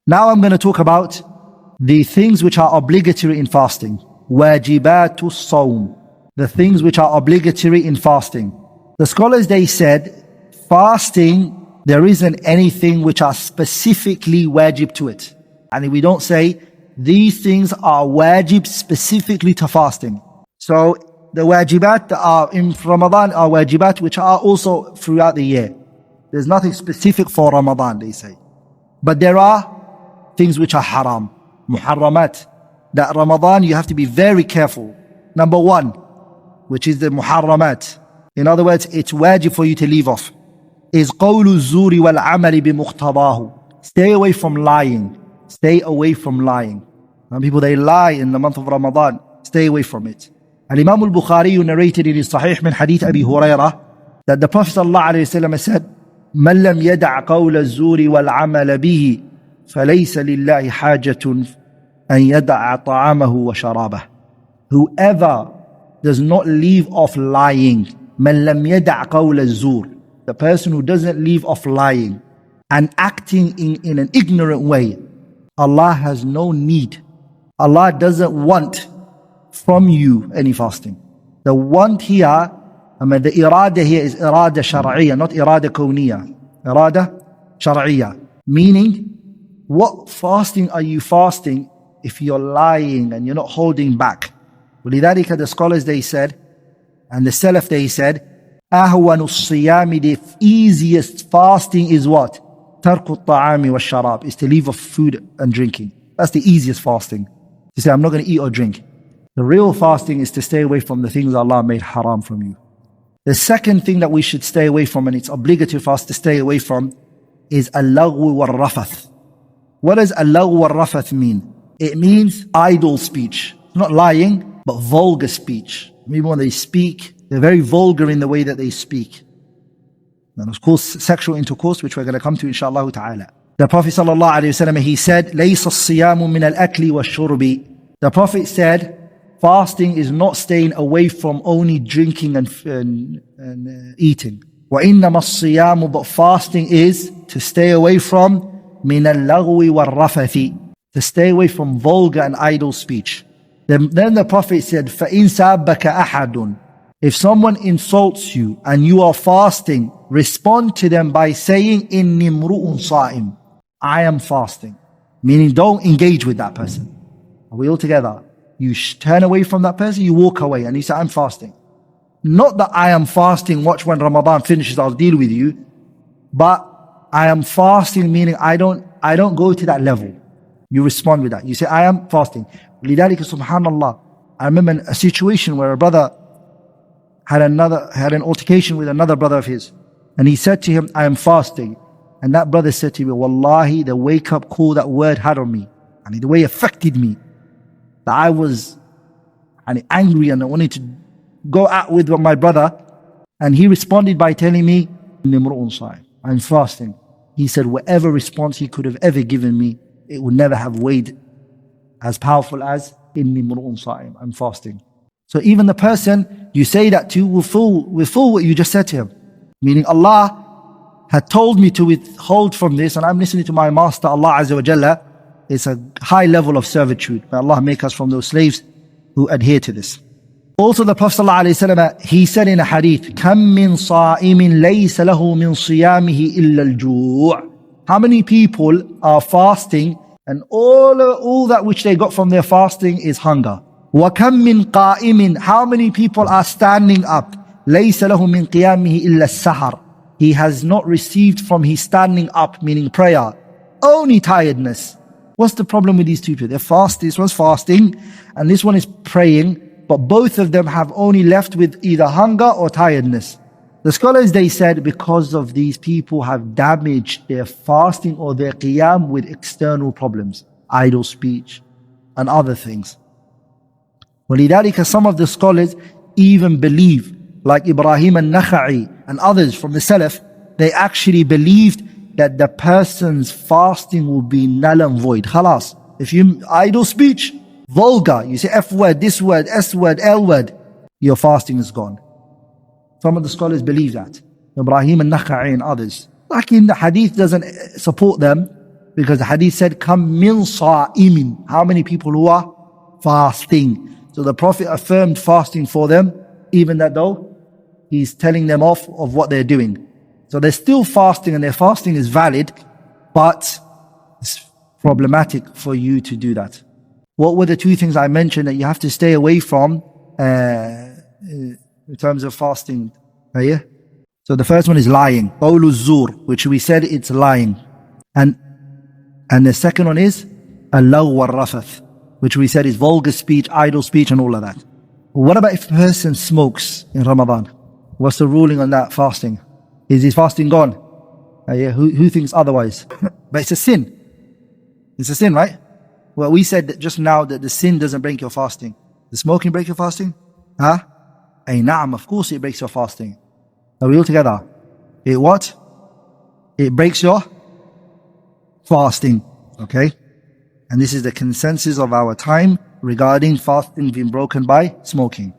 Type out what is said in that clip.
Now I'm going to talk about the things which are obligatory in fasting. Wajibatu sawm. The things which are obligatory in fasting. The scholars, they said, fasting, there isn't anything which are specifically wajib to it. And we don't say, these things are wajib specifically to fasting. So the wajibat that are in Ramadan are wajibat which are also throughout the year. There's nothing specific for Ramadan, they say. But there are things which are haram, muharramat, that Ramadan you have to be very careful. Number one, which is the muharramat. In other words, it's wajib for you to leave off. Is qawlu zuri wal amali bi muqtadahu. Stay away from lying. Stay away from lying. Some people, they lie in the month of Ramadan. Stay away from it. Al-Imam al-Bukhari narrated in his Sahih min Hadith Abi Hurairah that the Prophet ﷺ said, من لم يدع قول الزور والعمل به فليس لله حاجة أن يدع طعامه وشرابه. Whoever does not leave off lying, من لم يدع قول الزور, the person who doesn't leave off lying and acting in an ignorant way, Allah has no need. Allah doesn't want from you any fasting. The want here, the irada here is irada shar'iyya, not irada kawniyya. Irada shar'iyya. Meaning, what fasting are you fasting if you're lying and you're not holding back? وَلِذَلِكَ the scholars, they said, and the Salaf, they said, أَهْوَنُ الصِّيَامِ, the easiest fasting is what? تَرْكُ الطَّعَامِ وَالشَّرَابِ, is to leave off food and drinking. That's the easiest fasting. To say, I'm not going to eat or drink. The real fasting is to stay away from the things Allah made haram from you. The second thing that we should stay away from, and it's obligatory for us to stay away from, is al-laghwu wal-rafath. What does al-laghwu wal-rafath mean? It means idle speech. Not lying, but vulgar speech. Maybe when they speak, they're very vulgar in the way that they speak. And of course, sexual intercourse, which we're going to come to inshallah ta'ala. The Prophet sallallahu alaihi wasallam, he said, لَيْسَ الصِّيَامُ مِنَ الْأَكْلِ وَالشُّرْبِ. The Prophet said, fasting is not staying away from only drinking and eating. وَإِنَّمَا الصِّيَامُ, but fasting is to stay away from مِنَ اللَّغْوِ وَالرَّفَثِ, to stay away from vulgar and idle speech. Then the Prophet said, فَإِنْ سَابَّكَ أَحَدٌ, if someone insults you and you are fasting, respond to them by saying, إِنِّي امْرُؤٌ صَائِمٌ, I am fasting. Meaning, don't engage with that person. Are we all together? You turn away from that person, you walk away, and you say, I'm fasting. Not that I am fasting, watch when Ramadan finishes, I'll deal with you. But I am fasting, meaning I don't go to that level. You respond with that. You say, I am fasting. لذلك subhanallah, I remember a situation where a brother had an altercation with another brother of his. And he said to him, I am fasting. And that brother said to me, Wallahi, the wake up call that word had on me, and the way it affected me, that I was angry and I wanted to go out with my brother. And he responded by telling me, I'm fasting. He said, whatever response he could have ever given me, it would never have weighed as powerful as I'm fasting. So even the person you say that to will feel what you just said to him. Meaning Allah had told me to withhold from this, and I'm listening to my master Allah Azza wa Jalla. It's a high level of servitude. May Allah make us from those slaves who adhere to this. Also the Prophet ﷺ, he said in a hadith, كَم مِّن صَائِمٍ لَيْسَ لَهُ مِن صِيَامِهِ إِلَّا الْجُوعِ. How many people are fasting and all that which they got from their fasting is hunger? وَكَم مِّن قَائِمٍ. How many people are standing up? لَيْسَ لَهُ مِن قِيَامِهِ إِلَّا السَّحَرِ. He has not received from his standing up, meaning prayer, only tiredness. What's the problem with these two people? They're fasting, this one's fasting and this one is praying, but both of them have only left with either hunger or tiredness. The scholars, they said, because of these people have damaged their fasting or their qiyam with external problems, idle speech and other things. وَلِذَلِكَ some of the scholars even believe, like Ibrahim al-Nakha'i and others from the Salaf, they actually believed that the person's fasting will be null and void. Khalas. If you idle speech, vulgar, you say F word, this word, S word, L word, your fasting is gone. Some of the scholars believe that. Ibrahim al-Nakha'i and others. Like in the hadith doesn't support them, Because the hadith said, Kam min sa'imin. How many people who are fasting? So the Prophet affirmed fasting for them, even that though he's telling them off of what they're doing. So they're still fasting and their fasting is valid, but it's problematic for you to do that. What were the two things I mentioned that you have to stay away from in terms of fasting? Yeah? So the first one is lying. Qawlu zur, which we said it's lying. And the second one is al-lagw wal-rafath, which we said is vulgar speech, idle speech and all of that. What about if a person smokes in Ramadan? What's the ruling on that fasting? Is his fasting gone? Yeah, who thinks otherwise? But it's a sin. It's a sin, right? Well, we said that just now that the sin doesn't break your fasting. The smoking break your fasting? Huh? Ay na'am, of course it breaks your fasting. Are we all together? It what? It breaks your fasting. Okay? And this is the consensus of our time regarding fasting being broken by smoking.